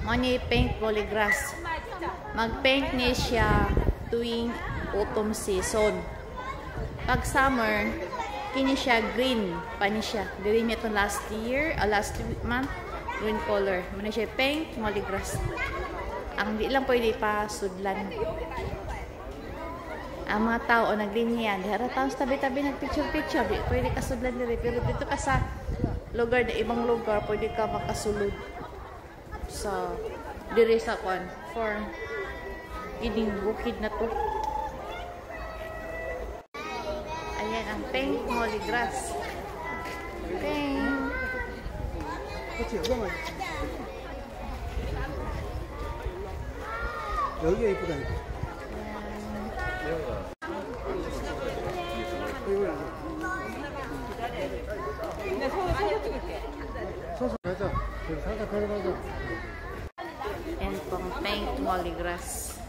Money paint polygrass. Mag-paint niya siya tuwing autumn season. Pag summer, kini siya green pa ni siya. Green niya itong last month, green color. Muna siya paint polygrass. Ang di lang pwede pa sudlan. Ang mga tao nag-green yan. Dihara taon sa tabi-tabi nag-picture-picture. Di pwede ka sudlan diri. Pero dito ka sa lugar na ibang lugar, pwede ka makasulod. So, diri sa kwan. For ining bukid na to. Ayan ang paint polygrass. Paint. 여기가 이쁘다니까. 서서 가자. 살짝 걸어가자. And pang paint polygrass.